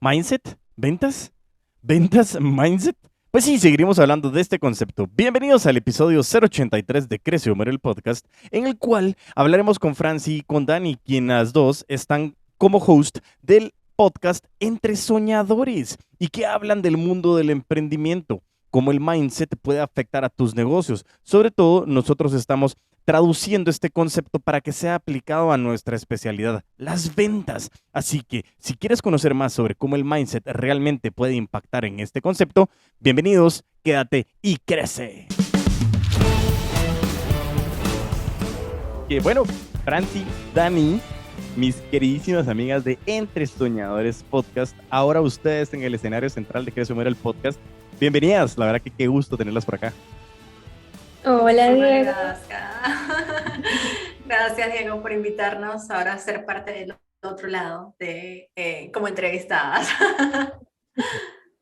¿Mindset? ¿Ventas? ¿Ventas? ¿Mindset? Pues sí, seguiremos hablando de este concepto. Bienvenidos al episodio 083 de Crece Humor, el podcast, en el cual hablaremos con Franci y con Dani, quienes dos están como host del podcast Entre Soñadores y que hablan del mundo del emprendimiento, cómo el mindset puede afectar a tus negocios. Sobre todo, nosotros estamos traduciendo este concepto para que sea aplicado a nuestra especialidad, las ventas. Así que si quieres conocer más sobre cómo el mindset realmente puede impactar en este concepto, bienvenidos, quédate y crece. Que bueno, Franci, Dani, mis queridísimas amigas de Entre Soñadores Podcast, ahora ustedes en el escenario central de Crece Humor, el podcast. Bienvenidas, la verdad que qué gusto tenerlas por acá. Hola Muchísimas Diego. gracias. Gracias, Diego, por invitarnos ahora a ser parte del otro lado de como entrevistadas.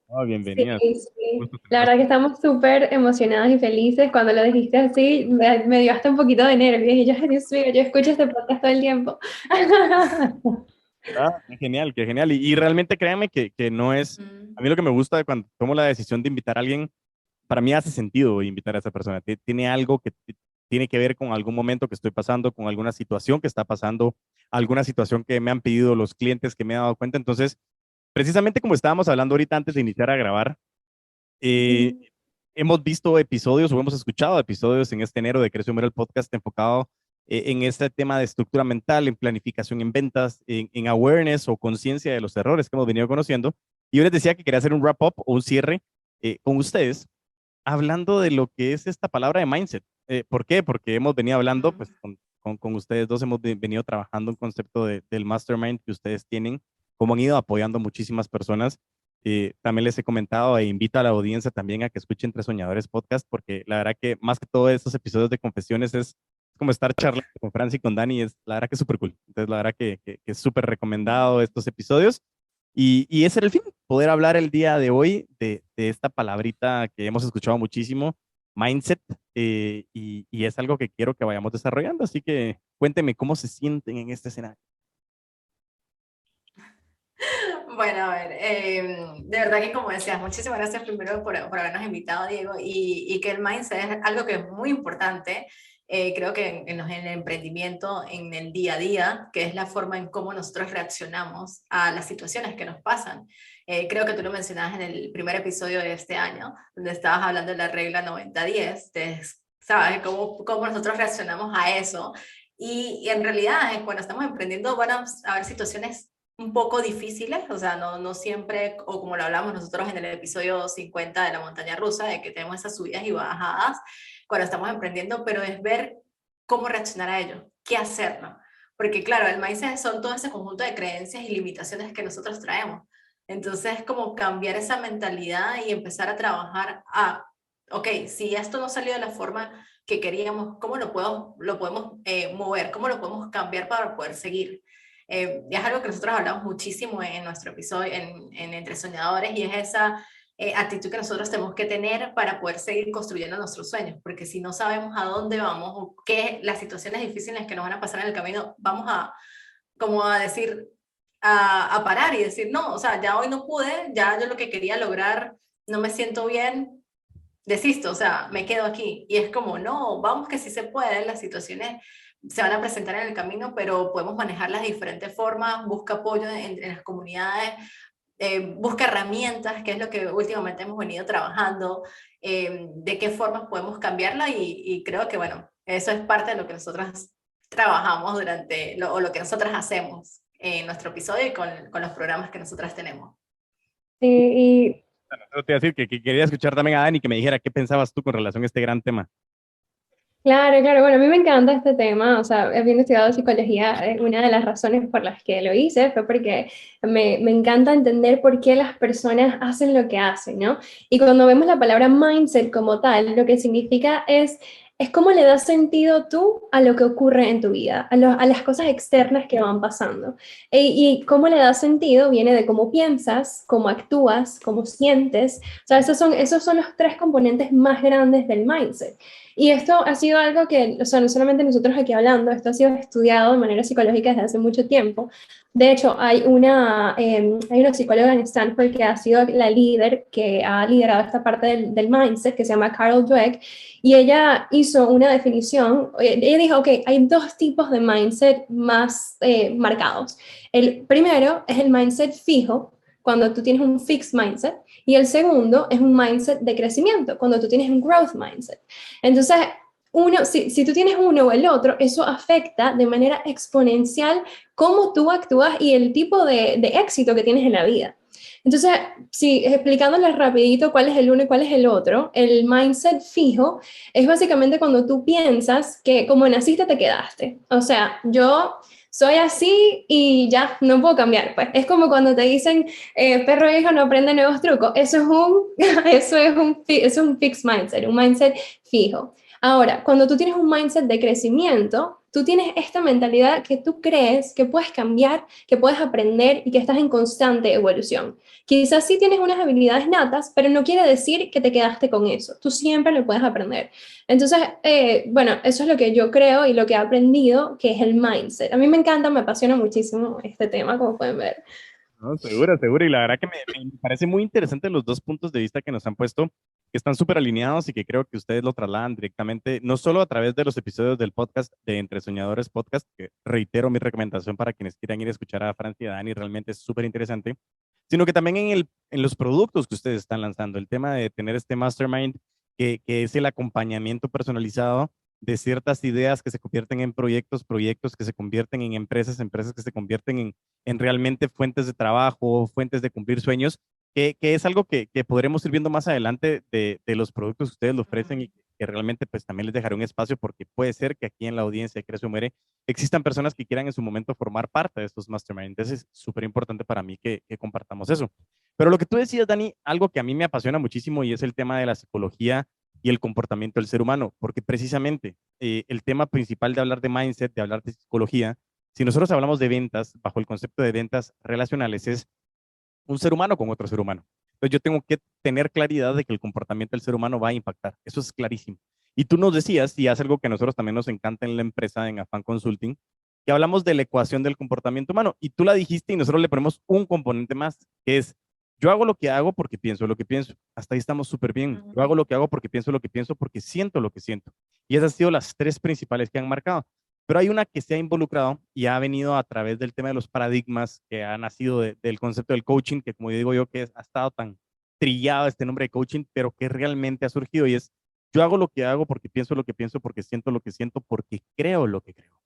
Oh, Sí, bienvenidas. sí. Gusto La tenerlas. verdad que estamos súper emocionadas y felices. Cuando lo dijiste así, me dio hasta un poquito de nervios. Y yo, ay, Dios mío, yo escucho este podcast todo el tiempo. Ah, qué genial, qué genial. Y realmente créanme que no es, Mm. a mí lo que me gusta de cuando tomo la decisión de invitar a alguien, para mí hace sentido invitar a esa persona. Tiene algo que tiene que ver con algún momento que estoy pasando, con alguna situación que está pasando, alguna situación que me han pedido los clientes que me he dado cuenta. Entonces, precisamente como estábamos hablando ahorita antes de iniciar a grabar, eh, hemos visto episodios o hemos escuchado episodios en este enero de Crece Humor, el podcast enfocado en este tema de estructura mental, en planificación en ventas, en awareness o conciencia de los errores que hemos venido conociendo. Y yo les decía que quería hacer un wrap-up o un cierre con ustedes, hablando de lo que es esta palabra de mindset. ¿Por qué? Porque hemos venido hablando, pues con ustedes dos hemos venido trabajando un concepto del mastermind que ustedes tienen, cómo han ido apoyando a muchísimas personas. También les he comentado e invito a la audiencia también a que escuchen Tres Soñadores Podcast, porque la verdad que más que todo estos episodios de confesiones es como estar charlando con Franci y con Dani, es la verdad que es súper cool. Entonces, la verdad que es súper recomendado estos episodios. Y ese era el fin, poder hablar el día de hoy de esta palabrita que hemos escuchado muchísimo, mindset, y es algo que quiero que vayamos desarrollando. Así que cuéntenme cómo se sienten en este escenario. Bueno, a ver, de verdad que como decías, muchísimas gracias primero por habernos invitado, Diego, y que el mindset es algo que es muy importante. Creo que en el emprendimiento, en el día a día, que es la forma en cómo nosotros reaccionamos a las situaciones que nos pasan. Creo que tú lo mencionabas en el primer episodio de este año, donde estabas hablando de la regla 90-10, ¿sabes? Cómo nosotros reaccionamos a eso. Y en realidad, cuando estamos emprendiendo, van a haber situaciones un poco difíciles, o sea, no siempre, o como lo hablamos nosotros en el episodio 50 de la montaña rusa, de que tenemos esas subidas y bajadas cuando estamos emprendiendo, pero es ver cómo reaccionar a ello, qué hacer, ¿no? Porque claro, el mindset son todo ese conjunto de creencias y limitaciones que nosotros traemos. Entonces, es como cambiar esa mentalidad y empezar a trabajar ok, si esto no salió de la forma que queríamos, ¿cómo lo podemos mover? ¿Cómo lo podemos cambiar para poder seguir? Es algo que nosotros hablamos muchísimo en nuestro episodio, en Entre Soñadores, y es esa actitud que nosotros tenemos que tener para poder seguir construyendo nuestros sueños, porque si no sabemos a dónde vamos o qué las situaciones difíciles que nos van a pasar en el camino, vamos a, como a decir, a parar y decir, no, o sea, ya hoy no pude, ya yo lo que quería lograr, no me siento bien, desisto, o sea, me quedo aquí. Y es como, no, vamos que sí se puede, las situaciones se van a presentar en el camino, pero podemos manejarlas de diferentes formas, busca apoyo en las comunidades, busca herramientas, que es lo que últimamente hemos venido trabajando, de qué formas podemos cambiarla y creo que, bueno, eso es parte de lo que nosotros trabajamos o lo que nosotras hacemos en nuestro episodio y con los programas que nosotras tenemos. Sí, Eso te iba a decir que quería escuchar también a Dani que me dijera qué pensabas tú con relación a este gran tema. claro, claro. Bueno, a mí me encanta este tema. O sea, habiendo estudiado psicología, una de las razones por las que lo hice fue porque me encanta entender por qué las personas hacen lo que hacen, ¿no? Y cuando vemos la palabra mindset como tal, lo que significa es cómo le das sentido tú a lo que ocurre en tu vida, a las cosas externas que van pasando. Y cómo le das sentido viene de cómo piensas, cómo actúas, cómo sientes. O sea, esos son los tres componentes más grandes del mindset. Y esto ha sido algo que, o sea, no solamente nosotros aquí hablando, esto ha sido estudiado de manera psicológica desde hace mucho tiempo. De hecho, hay una psicóloga en Stanford que ha sido la líder, que ha liderado esta parte del mindset, que se llama Carol Dweck, y ella hizo una definición. Ella dijo, ok, hay dos tipos de mindset más marcados. El primero es el mindset fijo, cuando tú tienes un fixed mindset, y el segundo es un mindset de crecimiento, cuando tú tienes un growth mindset. Entonces, si tú tienes uno o el otro, eso afecta de manera exponencial cómo tú actúas y el tipo de éxito que tienes en la vida. Entonces, sí, explicándoles rapidito cuál es el uno y cuál es el otro, el mindset fijo es básicamente cuando tú piensas que como naciste te quedaste. O sea, yo soy así y ya, no puedo cambiar. Pues es como cuando te dicen, perro hijo no aprende nuevos trucos. Eso es un fixed mindset, un mindset fijo. Ahora, cuando tú tienes un mindset de crecimiento, tú tienes esta mentalidad que tú crees que puedes cambiar, que puedes aprender y que estás en constante evolución. Quizás sí tienes unas habilidades natas, pero no quiere decir que te quedaste con eso. Tú siempre lo puedes aprender. Entonces, bueno, eso es lo que yo creo y lo que he aprendido, que es el mindset. A mí me encanta, me apasiona muchísimo este tema, como pueden ver. No, seguro, seguro. Y la verdad que me parece muy interesante los dos puntos de vista que nos han puesto, que están súper alineados y que creo que ustedes lo trasladan directamente, no solo a través de los episodios del podcast de Entre Soñadores Podcast, que reitero mi recomendación para quienes quieran ir a escuchar a Francia y a Dani, realmente es súper interesante, sino que también en los productos que ustedes están lanzando, el tema de tener este mastermind, que es el acompañamiento personalizado de ciertas ideas que se convierten en proyectos, proyectos que se convierten en empresas, empresas que se convierten en realmente fuentes de trabajo, fuentes de cumplir sueños, que es algo que podremos ir viendo más adelante de los productos que ustedes lo ofrecen y que realmente pues también les dejaré un espacio porque puede ser que aquí en la audiencia de Crece o Muere existan personas que quieran en su momento formar parte de estos mastermind. Entonces es súper importante para mí que compartamos eso. Pero lo que tú decías, Dani, algo que a mí me apasiona muchísimo y es el tema de la psicología y el comportamiento del ser humano, porque precisamente el tema principal de hablar de mindset, de hablar de psicología, si nosotros hablamos de ventas, bajo el concepto de ventas relacionales, es un ser humano con otro ser humano. Entonces yo tengo que tener claridad de que el comportamiento del ser humano va a impactar. Eso es clarísimo. Y tú nos decías, y es algo que a nosotros también nos encanta en la empresa, en Afán Consulting, que hablamos de la ecuación del comportamiento humano. Y tú la dijiste y nosotros le ponemos un componente más, que es, yo hago lo que hago porque pienso lo que pienso. Hasta ahí estamos súper bien. Yo hago lo que hago porque pienso lo que pienso, porque siento lo que siento. Y esas han sido las tres principales que han marcado. Pero hay una que se ha involucrado y ha venido a través del tema de los paradigmas que ha nacido del concepto del coaching, que como digo yo, que ha estado tan trillado este nombre de coaching, pero que realmente ha surgido y es, yo hago lo que hago porque pienso lo que pienso, porque siento lo que siento, porque creo lo que creo.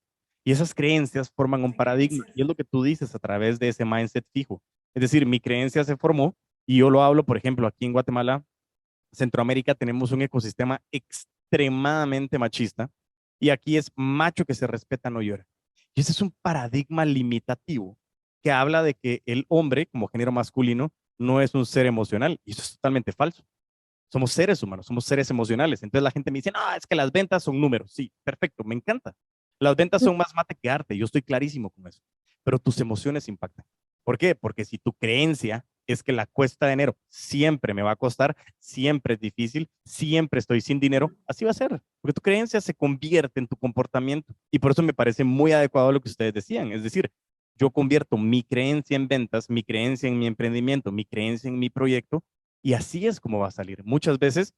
Y esas creencias forman un paradigma y es lo que tú dices a través de ese mindset fijo. Es decir, mi creencia se formó y yo lo hablo, por ejemplo, aquí en Guatemala, Centroamérica, tenemos un ecosistema extremadamente machista y aquí es macho que se respeta, no llora. Y ese es un paradigma limitativo que habla de que el hombre, como género masculino, no es un ser emocional. Y eso es totalmente falso. Somos seres humanos, somos seres emocionales. Entonces la gente me dice, no, es que las ventas son números. Sí, perfecto, me encanta. Las ventas son más mate que arte. Yo estoy clarísimo con eso. Pero tus emociones impactan. ¿Por qué? Porque si tu creencia es que la cuesta de enero siempre me va a costar, siempre es difícil, siempre estoy sin dinero, así va a ser. Porque tu creencia se convierte en tu comportamiento. Y por eso me parece muy adecuado lo que ustedes decían. Es decir, yo convierto mi creencia en ventas, mi creencia en mi emprendimiento, mi creencia en mi proyecto, y así es como va a salir. Muchas veces,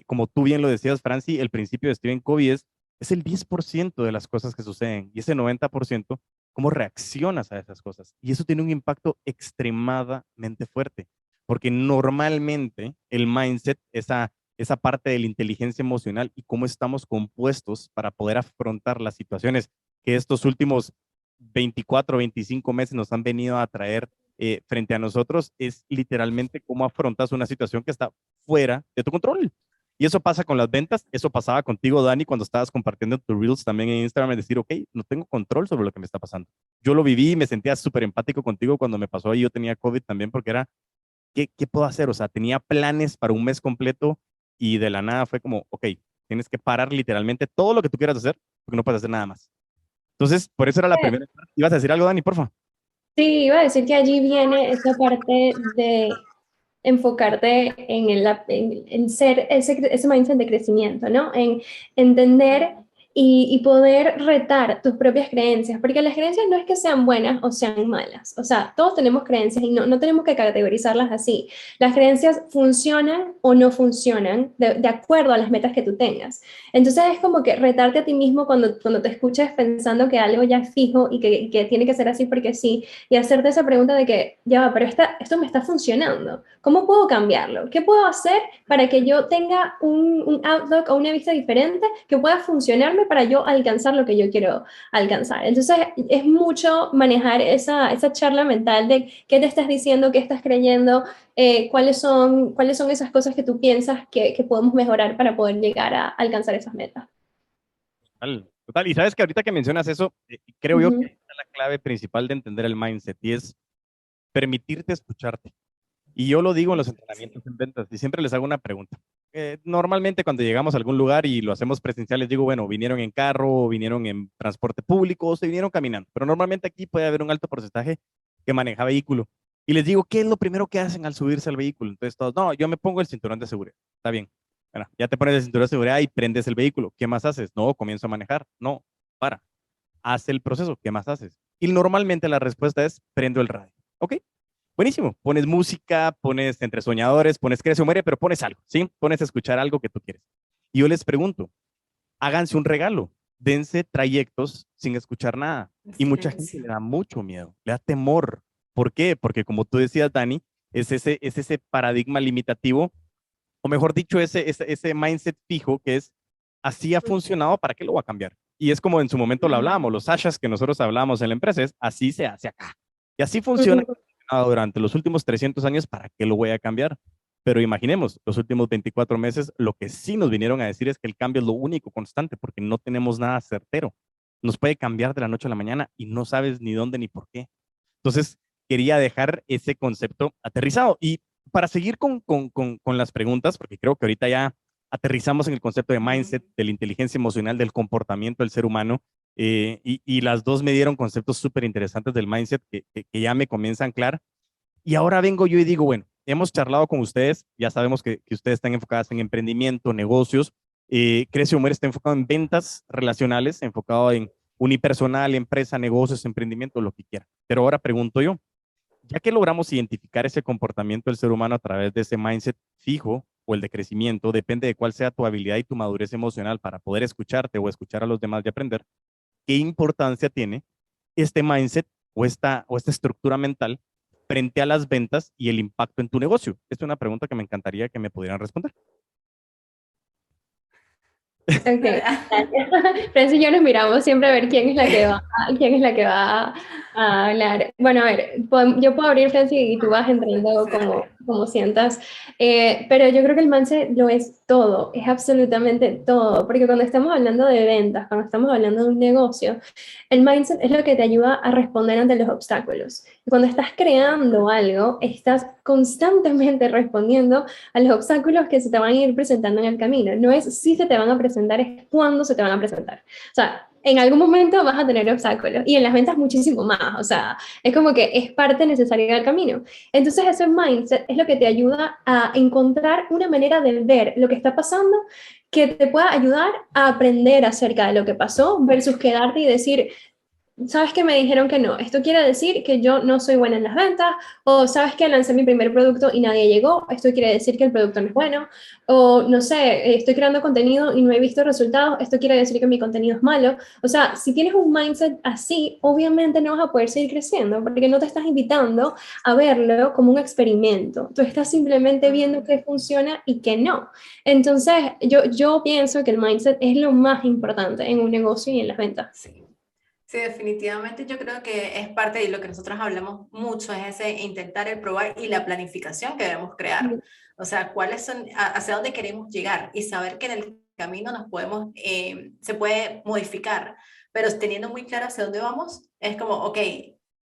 como tú bien lo decías, Franci, el principio de Stephen Covey es el 10% de las cosas que suceden y ese 90%, cómo reaccionas a esas cosas. Y eso tiene un impacto extremadamente fuerte, porque normalmente el mindset, esa parte de la inteligencia emocional y cómo estamos compuestos para poder afrontar las situaciones que estos últimos 24, 25 meses nos han venido a traer frente a nosotros, es literalmente cómo afrontas una situación que está fuera de tu control. Y eso pasa con las ventas, eso pasaba contigo, Dani, cuando estabas compartiendo tus reels también en Instagram, es decir, ok, no tengo control sobre lo que me está pasando. Yo lo viví y me sentía súper empático contigo cuando me pasó y yo tenía COVID también porque era, ¿qué puedo hacer? O sea, tenía planes para un mes completo y de la nada fue como, ok, tienes que parar literalmente todo lo que tú quieras hacer porque no puedes hacer nada más. Entonces, por eso era la primera parte. ¿Ibas a decir algo, Dani, porfa? Sí, iba a decir que allí viene esa parte de enfocarte en ser ese mindset de crecimiento, ¿no? En entender y poder retar tus propias creencias, porque las creencias no es que sean buenas o sean malas, o sea, todos tenemos creencias y no tenemos que categorizarlas así. Las creencias funcionan o no funcionan de acuerdo a las metas que tú tengas. Entonces es como que retarte a ti mismo cuando te escuches pensando que algo ya es fijo y que tiene que ser así porque sí, y hacerte esa pregunta de que, ya va, pero esto me está funcionando, ¿cómo puedo cambiarlo? ¿Qué puedo hacer para que yo tenga un outlook o una vista diferente que pueda funcionarme para yo alcanzar lo que yo quiero alcanzar? Entonces es mucho manejar esa charla mental de qué te estás diciendo, qué estás creyendo, cuáles son esas cosas que tú piensas que podemos mejorar para poder llegar a alcanzar esas metas. Total, total. Y sabes que ahorita que mencionas eso, creo yo que Ujú. ahí está la clave principal de entender el mindset y es permitirte escucharte. Y yo lo digo en los entrenamientos en ventas y siempre les hago una pregunta. Normalmente cuando llegamos a algún lugar y lo hacemos presencial, les digo, bueno, vinieron en carro, o vinieron en transporte público, o se vinieron caminando. Pero normalmente aquí puede haber un alto porcentaje que maneja vehículo. Y les digo, ¿qué es lo primero que hacen al subirse al vehículo? Entonces todos, no, yo me pongo el cinturón de seguridad. Está bien. Bueno, ya te pones el cinturón de seguridad y prendes el vehículo. ¿Qué más haces? No, comienzo a manejar. No, para. Haz el proceso. ¿Qué más haces? Y normalmente la respuesta es, prendo el radio. ¿Ok? Buenísimo. Pones música, pones entre soñadores, pones crece o muere, pero pones algo, ¿sí? Pones a escuchar algo que tú quieres. Y yo les pregunto, háganse un regalo, dense trayectos sin escuchar nada. Y mucha gente le Silencio. da mucho miedo, le da temor. ¿Por qué? Porque como tú decías, Dani, es ese paradigma limitativo, o mejor dicho, ese mindset fijo que es, así ha funcionado, ¿para qué lo va a cambiar? Y es como en su momento lo hablábamos, los ashas que nosotros hablábamos en la empresa, es así se hace acá. Y así funciona Ujú. durante los últimos 300 años, ¿para qué lo voy a cambiar? Pero imaginemos, los últimos 24 meses, lo que sí nos vinieron a decir es que el cambio es lo único constante, porque no tenemos nada certero. Nos puede cambiar de la noche a la mañana y no sabes ni dónde ni por qué. Entonces, quería dejar ese concepto aterrizado. Y para seguir con las preguntas, porque creo que ahorita ya aterrizamos en el concepto de mindset, de la inteligencia emocional, del comportamiento del ser humano, y las dos me dieron conceptos súper interesantes del mindset que ya me comienzan claro. Y ahora vengo yo y digo, bueno, hemos charlado con ustedes, ya sabemos que ustedes están enfocadas en emprendimiento, negocios, Crece Humor está enfocado en ventas relacionales, enfocado en unipersonal, empresa, negocios, emprendimiento, lo que quiera. Pero ahora pregunto yo, ya que logramos identificar ese comportamiento del ser humano a través de ese mindset fijo o el de crecimiento, depende de cuál sea tu habilidad y tu madurez emocional para poder escucharte o escuchar a los demás y aprender, ¿qué importancia tiene este mindset o esta estructura mental frente a las ventas y el impacto en tu negocio? Esta es una pregunta que me encantaría que me pudieran responder. Ok. Francis y yo nos miramos siempre a ver quién es la que va a hablar. Bueno, a ver, yo puedo abrir, Francis, y tú vas entrando Sí, como, dale. como sientas. Pero yo creo que el mindset lo es todo, es absolutamente todo, porque cuando estamos hablando de ventas, cuando estamos hablando de un negocio, el mindset es lo que te ayuda a responder ante los obstáculos. Y cuando estás creando algo, estás constantemente respondiendo a los obstáculos que se te van a ir presentando en el camino. No es si se te van a presentar, es cuándo se te van a presentar. O sea, en algún momento vas a tener obstáculos y en las ventas muchísimo más. O sea, es como que es parte necesaria del camino. Entonces, ese mindset es lo que te ayuda a encontrar una manera de ver lo que está pasando que te pueda ayudar a aprender acerca de lo que pasó versus quedarte y decir, sabes que me dijeron que no. Esto quiere decir que yo no soy buena en las ventas, o sabes que lancé mi primer producto y nadie llegó. Esto quiere decir que el producto no es bueno, o no sé, estoy creando contenido y no he visto resultados. Esto quiere decir que mi contenido es malo. O sea, si tienes un mindset así, obviamente no vas a poder seguir creciendo porque no te estás invitando a verlo como un experimento. Tú estás simplemente viendo Ujú. qué funciona y qué no. Entonces, yo pienso que el mindset es lo más importante en un negocio y en las ventas. Sí. Sí, definitivamente yo creo que es parte de lo que nosotros hablamos mucho, es ese intentar el probar y la planificación que debemos crear. O sea, cuáles son, hacia dónde queremos llegar y saber que en el camino nos podemos, se puede modificar, pero teniendo muy claro hacia dónde vamos, es como, ok,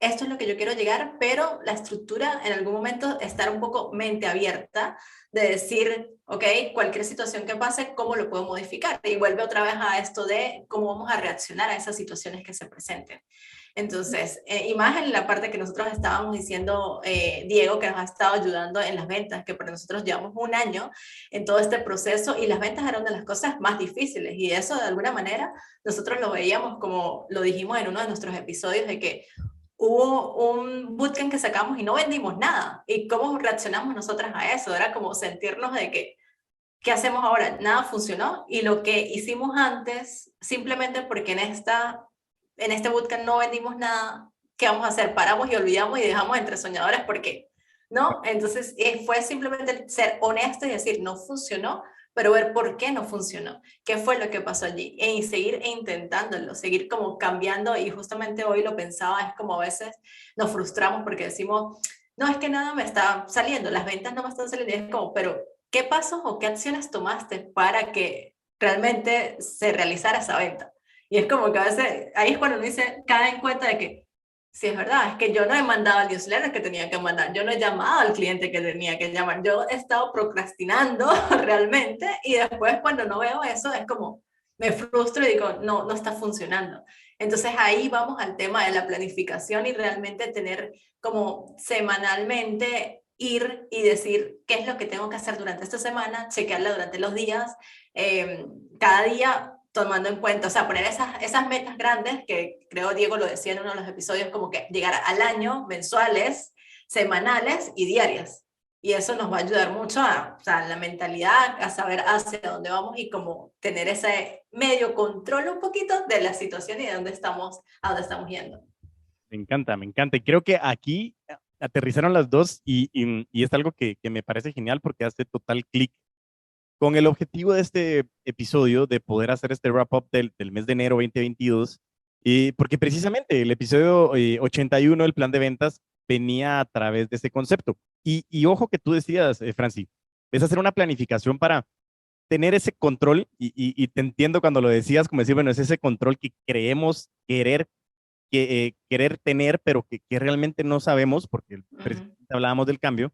esto es lo que yo quiero llegar, pero la estructura en algún momento estar un poco mente abierta de decir, ok, cualquier situación que pase, ¿cómo lo puedo modificar? Y vuelve otra vez a esto de cómo vamos a reaccionar a esas situaciones que se presenten. Entonces, y más en la parte que nosotros estábamos diciendo, Diego, que nos ha estado ayudando en las ventas, que para nosotros llevamos un año en todo este proceso y las ventas eran una de las cosas más difíciles y eso de alguna manera nosotros lo veíamos como lo dijimos en uno de nuestros episodios de que hubo un bootcamp que sacamos y no vendimos nada. ¿Y cómo reaccionamos nosotras a eso? Era como sentirnos de que, ¿qué hacemos ahora? Nada funcionó y lo que hicimos antes, simplemente porque en este bootcamp no vendimos nada, ¿qué vamos a hacer? Paramos y olvidamos y dejamos entre soñadores porque, ¿no? Entonces fue simplemente ser honesto y decir, no funcionó, pero ver por qué no funcionó, qué fue lo que pasó allí, y seguir intentándolo, seguir como cambiando, y justamente hoy lo pensaba, es como a veces nos frustramos porque decimos, no, es que nada me está saliendo, las ventas no me están saliendo, y es como, pero ¿qué pasos o qué acciones tomaste para que realmente se realizara esa venta? Y es como que a veces, ahí es cuando uno dice, cae en cuenta de que, sí, es verdad, es que yo no he mandado el newsletter que tenía que mandar, yo no he llamado al cliente que tenía que llamar, yo he estado procrastinando realmente y después cuando no veo eso es como me frustro y digo, no, no está funcionando. Entonces ahí vamos al tema de la planificación y realmente tener como semanalmente ir y decir qué es lo que tengo que hacer durante esta semana, chequearla durante los días, cada día tomando en cuenta, o sea, poner esas metas grandes, que creo Diego lo decía en uno de los episodios, como que llegar al año, mensuales, semanales y diarias. Y eso nos va a ayudar mucho o sea, la mentalidad, a saber hacia dónde vamos y como tener ese medio control un poquito de la situación y de dónde estamos, a dónde estamos yendo. Me encanta, me encanta. Y creo que aquí aterrizaron las dos y es algo que me parece genial porque hace total clic con el objetivo de este episodio de poder hacer este wrap-up del mes de enero 2022, porque precisamente el episodio 81 del plan de ventas venía a través de ese concepto. Y ojo que tú decías, Franci, es hacer una planificación para tener ese control, y te entiendo cuando lo decías, como decir, bueno, es ese control que creemos querer tener, pero que realmente no sabemos, porque precisamente hablábamos del cambio,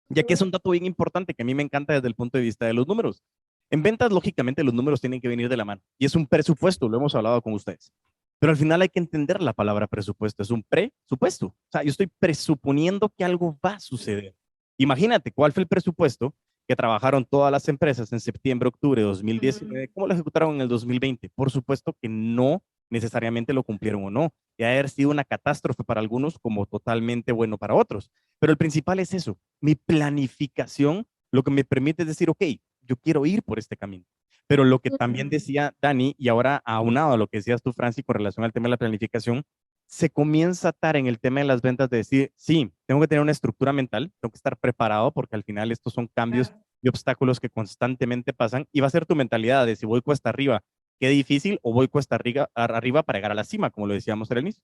ya que es un dato bien importante que a mí me encanta desde el punto de vista de los números. En ventas, lógicamente, los números tienen que venir de la mano y es un presupuesto, lo hemos hablado con ustedes. Pero al final hay que entender la palabra presupuesto, es un presupuesto. O sea, yo estoy presuponiendo que algo va a suceder. Imagínate cuál fue el presupuesto que trabajaron todas las empresas en septiembre, octubre de 2019, ¿cómo lo ejecutaron en el 2020? Por supuesto que no necesariamente lo cumplieron o no. Y ha haber sido una catástrofe para algunos como totalmente bueno para otros. Pero el principal es eso, mi planificación, lo que me permite es decir, ok, yo quiero ir por este camino. Pero lo que también decía Dani, y ahora aunado a lo que decías tú, Franci, con relación al tema de la planificación, se comienza a atar en el tema de las ventas de decir, sí, tengo que tener una estructura mental, tengo que estar preparado porque al final estos son cambios y obstáculos que constantemente pasan y va a ser tu mentalidad de si voy cuesta arriba, qué difícil, o voy cuesta arriba para llegar a la cima, como lo decíamos al inicio.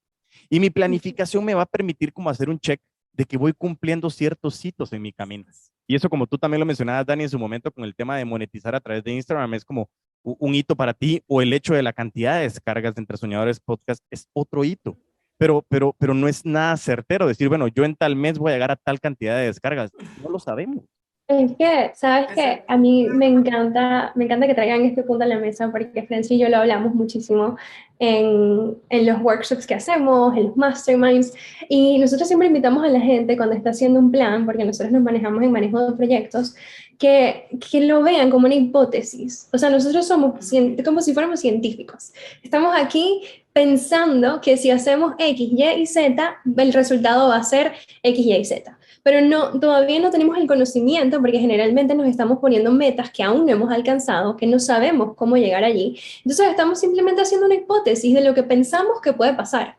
Y mi planificación me va a permitir como hacer un check de que voy cumpliendo ciertos hitos en mi camino. Y eso, como tú también lo mencionabas, Dani, en su momento con el tema de monetizar a través de Instagram, es como un hito para ti, o el hecho de la cantidad de descargas de Entre Soñadores Podcast es otro hito. Pero no es nada certero decir, bueno, yo en tal mes voy a llegar a tal cantidad de descargas. No lo sabemos. Es que, ¿sabes qué? A mí me encanta que traigan este punto a la mesa porque Francis y yo lo hablamos muchísimo en los workshops que hacemos, en los masterminds, y nosotros siempre invitamos a la gente cuando está haciendo un plan, porque nosotros nos manejamos en manejo de proyectos, que lo vean como una hipótesis. O sea, nosotros somos como si fuéramos científicos. Estamos aquí pensando que si hacemos X, Y y Z, el resultado va a ser X, Y y Z. Pero no, todavía no tenemos el conocimiento porque generalmente nos estamos poniendo metas que aún no hemos alcanzado, que no sabemos cómo llegar allí. Entonces estamos simplemente haciendo una hipótesis de lo que pensamos que puede pasar.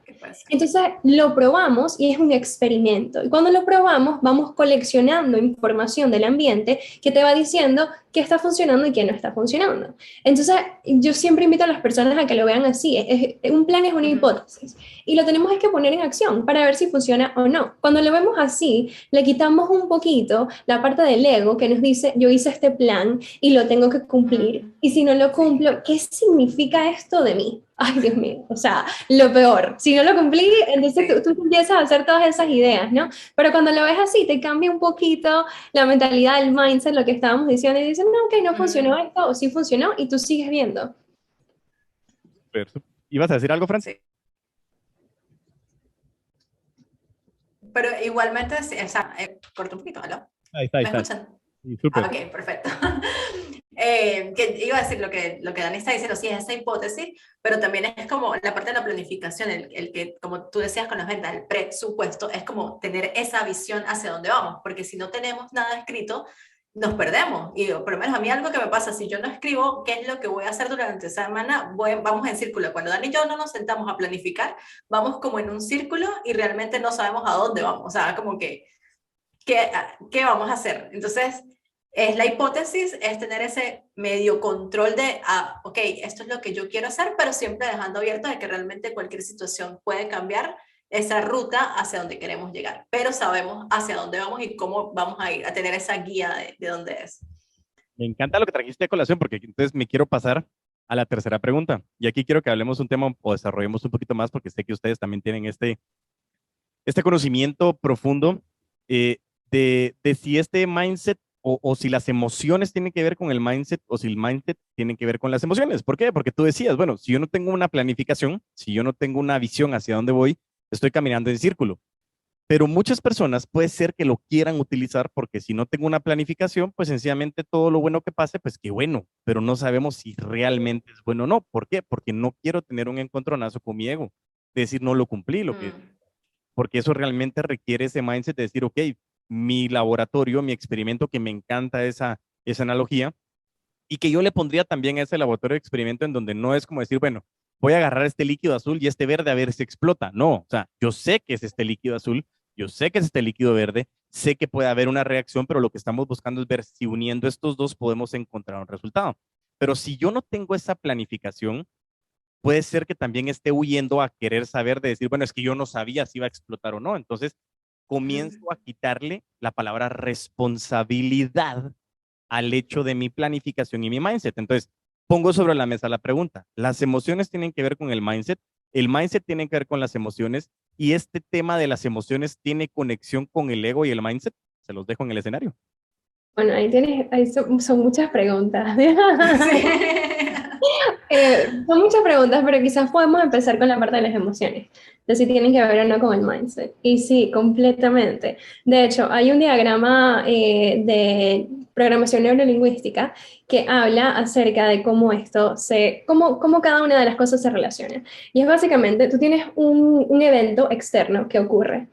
Entonces lo probamos y es un experimento. Y cuando lo probamos vamos coleccionando información del ambiente que te va diciendo qué está funcionando y qué no está funcionando. Entonces, yo siempre invito a las personas a que lo vean así. Un plan es una hipótesis y lo tenemos es que poner en acción para ver si funciona o no. Cuando lo vemos así, le quitamos un poquito la parte del ego que nos dice, yo hice este plan y lo tengo que cumplir. Y si no lo cumplo, ¿qué significa esto de mí? Ay, Dios mío, o sea, lo peor. Si no lo cumplí, entonces tú empiezas a hacer todas esas ideas, ¿no? Pero cuando lo ves así, te cambia un poquito la mentalidad, el mindset, lo que estábamos diciendo, y dices, no, ok, no funcionó esto, o sí funcionó, y tú sigues viendo. ¿Ibas a decir algo, Fran? Sí. Pero igualmente, o sea, corto un poquito, ¿no? Ahí está. ¿Me escuchan? Sí, súper. Ok, perfecto. Que iba a decir lo que Dani está diciendo, sí, es esa hipótesis, pero también es como la parte de la planificación, el que, como tú decías con las ventas, el presupuesto, es como tener esa visión hacia dónde vamos, porque si no tenemos nada escrito, nos perdemos. Y por lo menos a mí algo que me pasa, si yo no escribo qué es lo que voy a hacer durante esa semana, vamos en círculo. Cuando Dani y yo no nos sentamos a planificar, vamos como en un círculo y realmente no sabemos a dónde vamos. O sea, como que, ¿qué vamos a hacer? Entonces, es la hipótesis, es tener ese medio control de, ok, esto es lo que yo quiero hacer, pero siempre dejando abierto de que realmente cualquier situación puede cambiar esa ruta hacia donde queremos llegar, pero sabemos hacia dónde vamos y cómo vamos a ir, a tener esa guía de dónde es. Me encanta lo que trajiste a colación porque entonces me quiero pasar a la tercera pregunta. Y aquí quiero que hablemos un tema o desarrollemos un poquito más porque sé que ustedes también tienen este conocimiento profundo de si este mindset o si las emociones tienen que ver con el mindset o si el mindset tiene que ver con las emociones. ¿Por qué? Porque tú decías, bueno, si yo no tengo una planificación, si yo no tengo una visión hacia dónde voy, estoy caminando en círculo. Pero muchas personas puede ser que lo quieran utilizar porque si no tengo una planificación, pues sencillamente todo lo bueno que pase, pues qué bueno, pero no sabemos si realmente es bueno o no. ¿Por qué? Porque no quiero tener un encontronazo con mi ego, de decir no lo cumplí, porque eso realmente requiere ese mindset de decir, ok, mi laboratorio, mi experimento, que me encanta esa analogía, y que yo le pondría también a ese laboratorio de experimento en donde no es como decir, bueno, voy a agarrar este líquido azul y este verde a ver si explota. No, o sea, yo sé que es este líquido azul, yo sé que es este líquido verde, sé que puede haber una reacción, pero lo que estamos buscando es ver si uniendo estos dos podemos encontrar un resultado. Pero si yo no tengo esa planificación, puede ser que también esté huyendo a querer saber de decir, bueno, es que yo no sabía si iba a explotar o no. Entonces, comienzo a quitarle la palabra responsabilidad al hecho de mi planificación y mi mindset. Entonces, pongo sobre la mesa la pregunta. ¿Las emociones tienen que ver con el mindset tiene que ver con las emociones y este tema de las emociones tiene conexión con el ego y el mindset? Se los dejo en el escenario. Bueno, ahí son muchas preguntas. Son muchas preguntas, pero quizás podemos empezar con la parte de las emociones, de si tienen que ver o no con el mindset. Y sí, completamente. De hecho, hay un diagrama de programación neurolingüística que habla acerca de cómo cada una de las cosas se relaciona. Y es básicamente, tú tienes un evento externo que ocurre.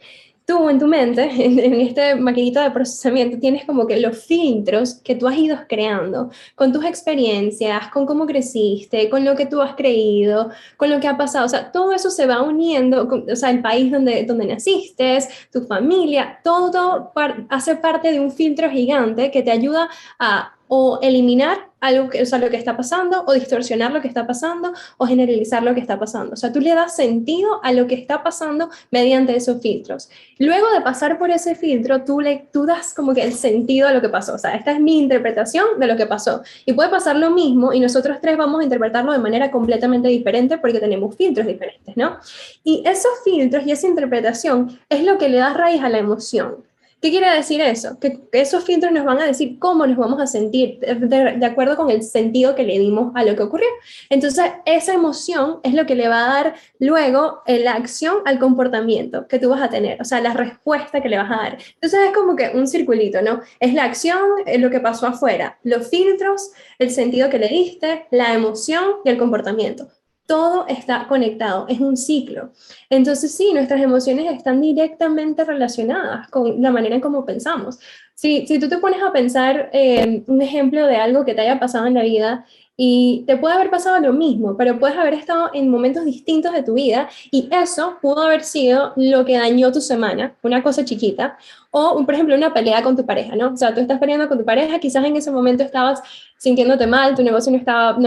Tú en tu mente, en este maquinito de procesamiento, tienes como que los filtros que tú has ido creando con tus experiencias, con cómo creciste, con lo que tú has creído, con lo que ha pasado. O sea, todo eso se va uniendo, o sea, el país donde naciste, tu familia, todo hace parte de un filtro gigante que te ayuda a o eliminar algo o sea, lo que está pasando, o distorsionar lo que está pasando, o generalizar lo que está pasando. O sea, tú le das sentido a lo que está pasando mediante esos filtros. Luego de pasar por ese filtro, tú das como que el sentido a lo que pasó. O sea, esta es mi interpretación de lo que pasó. Y puede pasar lo mismo y nosotros tres vamos a interpretarlo de manera completamente diferente porque tenemos filtros diferentes, ¿no? Y esos filtros y esa interpretación es lo que le da raíz a la emoción. ¿Qué quiere decir eso? Que esos filtros nos van a decir cómo nos vamos a sentir de acuerdo con el sentido que le dimos a lo que ocurrió. Entonces, esa emoción es lo que le va a dar luego la acción al comportamiento que tú vas a tener, o sea, la respuesta que le vas a dar. Entonces, es como que un circulito, ¿no? Es la acción, es lo que pasó afuera, los filtros, el sentido que le diste, la emoción y el comportamiento. Todo está conectado, es un ciclo. Entonces sí, nuestras emociones están directamente relacionadas con la manera en cómo pensamos. Si tú te pones a pensar un ejemplo de algo que te haya pasado en la vida y te puede haber pasado lo mismo, pero puedes haber estado en momentos distintos de tu vida y eso pudo haber sido lo que dañó tu semana, una cosa chiquita, o por ejemplo una pelea con tu pareja, ¿no? O sea, tú estás peleando con tu pareja, quizás en ese momento estabas sintiéndote mal, tu negocio no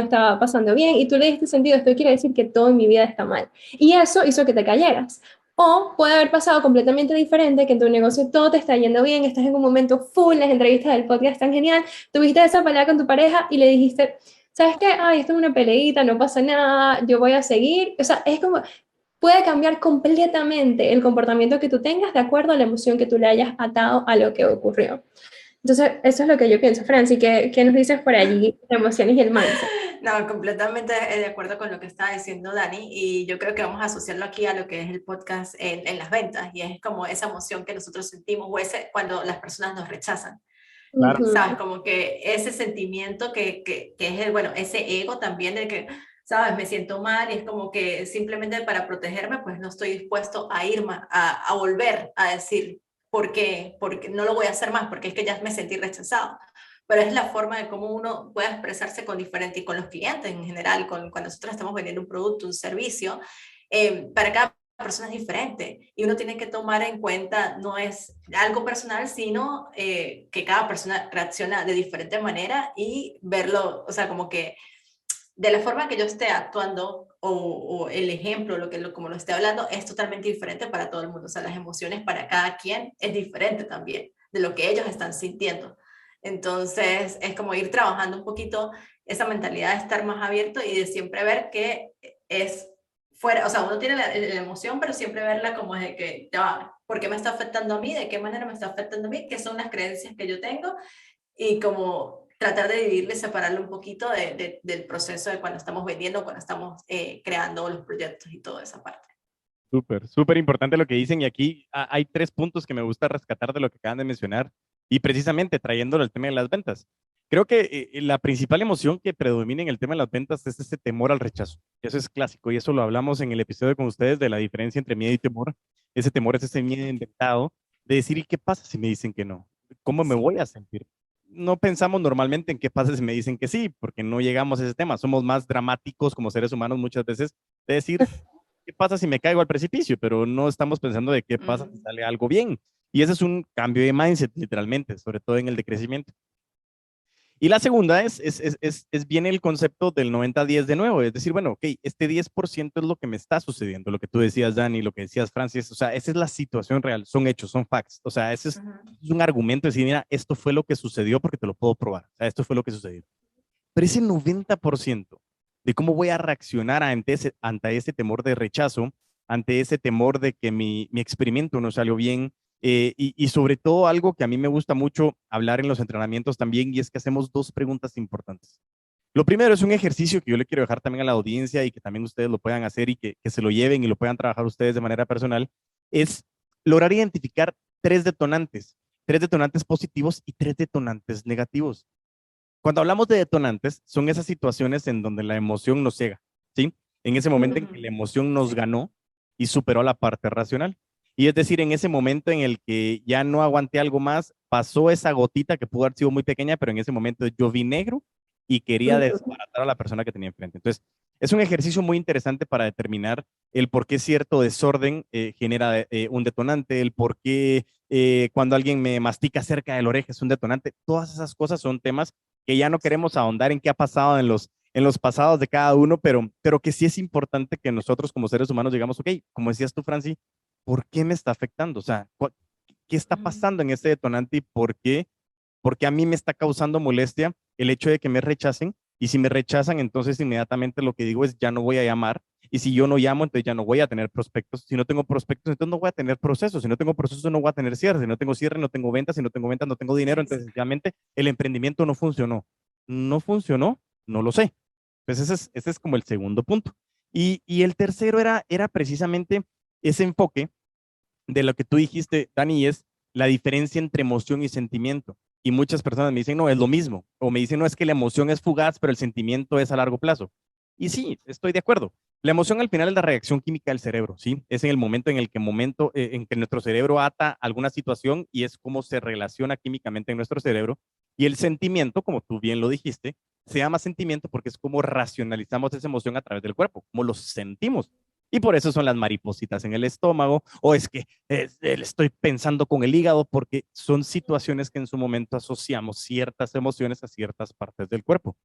estaba pasando bien y tú le diste sentido, esto quiere decir que todo en mi vida está mal. Y eso hizo que te cayeras. O puede haber pasado completamente diferente, que en tu negocio todo te está yendo bien, estás en un momento full, las entrevistas del podcast están genial, tuviste esa pelea con tu pareja y le dijiste, ¿sabes qué? Ay, esto es una peleita, no pasa nada, yo voy a seguir. O sea, es como, puede cambiar completamente el comportamiento que tú tengas de acuerdo a la emoción que tú le hayas atado a lo que ocurrió. Entonces, eso es lo que yo pienso. Franci, ¿qué nos dices por allí, las emociones y el mindset? No, completamente de acuerdo con lo que está diciendo Dani, y yo creo que vamos a asociarlo aquí a lo que es el podcast en las ventas, y es como esa emoción que nosotros sentimos o ese cuando las personas nos rechazan. Claro. ¿Sabes? Como que ese sentimiento que es el, bueno, ese ego también de que, ¿sabes? Me siento mal y es como que simplemente para protegerme, pues no estoy dispuesto a ir a volver a decir, ¿por qué? Porque no lo voy a hacer más, porque es que ya me sentí rechazado. Pero es la forma de cómo uno puede expresarse con diferente y con los clientes en general, cuando nosotros estamos vendiendo un producto, un servicio, para cada persona es diferente y uno tiene que tomar en cuenta, no es algo personal, sino que cada persona reacciona de diferente manera y verlo, o sea, como que de la forma que yo esté actuando o el ejemplo, como lo esté hablando, es totalmente diferente para todo el mundo. O sea, las emociones para cada quien es diferente también de lo que ellos están sintiendo. Entonces, es como ir trabajando un poquito esa mentalidad de estar más abierto y de siempre ver que es fuera, o sea, uno tiene la emoción, pero siempre verla como de que, ya, ¿por qué me está afectando a mí? ¿De qué manera me está afectando a mí? ¿Qué son las creencias que yo tengo? Y como tratar de dividirle, separarlo un poquito del proceso de cuando estamos vendiendo, cuando estamos creando los proyectos y toda esa parte. Súper, súper importante lo que dicen y aquí hay 3 puntos que me gusta rescatar de lo que acaban de mencionar y precisamente trayéndolo al tema de las ventas. Creo que la principal emoción que predomina en el tema de las ventas es ese temor al rechazo. Eso es clásico y eso lo hablamos en el episodio con ustedes de la diferencia entre miedo y temor. Ese temor es ese miedo inventado de decir, ¿y qué pasa si me dicen que no? ¿Cómo me voy a sentir? No pensamos normalmente en qué pasa si me dicen que sí, porque no llegamos a ese tema. Somos más dramáticos como seres humanos muchas veces de decir, ¿qué pasa si me caigo al precipicio? Pero no estamos pensando de qué pasa si sale algo bien. Y ese es un cambio de mindset, literalmente, sobre todo en el de crecimiento. Y la segunda es bien el concepto del 90-10 de nuevo, es decir, bueno, ok, este 10% es lo que me está sucediendo, lo que tú decías, Dani, lo que decías, Francis, o sea, esa es la situación real, son hechos, son facts, o sea, ese es un argumento de decir, mira, esto fue lo que sucedió porque te lo puedo probar, o sea, esto fue lo que sucedió. Pero ese 90% de cómo voy a reaccionar ante ese temor de rechazo, ante ese temor de que mi experimento no salió bien, y sobre todo algo que a mí me gusta mucho hablar en los entrenamientos también, y es que hacemos 2 preguntas importantes. Lo primero es un ejercicio que yo le quiero dejar también a la audiencia y que también ustedes lo puedan hacer y que se lo lleven y lo puedan trabajar ustedes de manera personal, es lograr identificar 3 detonantes positivos y 3 detonantes negativos. Cuando hablamos de detonantes, son esas situaciones en donde la emoción nos ciega, ¿sí? En ese momento en que la emoción nos ganó y superó la parte racional. Y es decir, en ese momento en el que ya no aguanté algo más, pasó esa gotita que pudo haber sido muy pequeña, pero en ese momento yo vi negro y quería desbaratar a la persona que tenía enfrente. Entonces, es un ejercicio muy interesante para determinar el por qué cierto desorden genera un detonante, el por qué cuando alguien me mastica cerca de la oreja es un detonante. Todas esas cosas son temas que ya no queremos ahondar en qué ha pasado en los pasados de cada uno, pero que sí es importante que nosotros como seres humanos digamos, ok, como decías tú, Franci, ¿por qué me está afectando? O sea, ¿qué está pasando en este detonante y por qué a mí me está causando molestia el hecho de que me rechacen? Y si me rechazan, entonces inmediatamente lo que digo es, ya no voy a llamar. Y si yo no llamo, entonces ya no voy a tener prospectos. Si no tengo prospectos, entonces no voy a tener procesos. Si no tengo procesos, no voy a tener cierre. Si no tengo cierre, no tengo ventas. Si no tengo ventas, no tengo dinero. Entonces, sencillamente, el emprendimiento no funcionó. No funcionó, no lo sé. Pues ese es como el segundo punto. Y el tercero era precisamente ese enfoque de lo que tú dijiste, Dani, es la diferencia entre emoción y sentimiento. Y muchas personas me dicen, no, es lo mismo. O me dicen, no, es que la emoción es fugaz, pero el sentimiento es a largo plazo. Y sí, estoy de acuerdo. La emoción al final es la reacción química del cerebro, ¿sí? Es en el momento en que nuestro cerebro ata alguna situación y es cómo se relaciona químicamente en nuestro cerebro. Y el sentimiento, como tú bien lo dijiste, se llama sentimiento porque es como racionalizamos esa emoción a través del cuerpo, como lo sentimos. Y por eso son las maripositas en el estómago, o es que estoy pensando con el hígado, porque son situaciones que en su momento asociamos ciertas emociones a ciertas partes del cuerpo.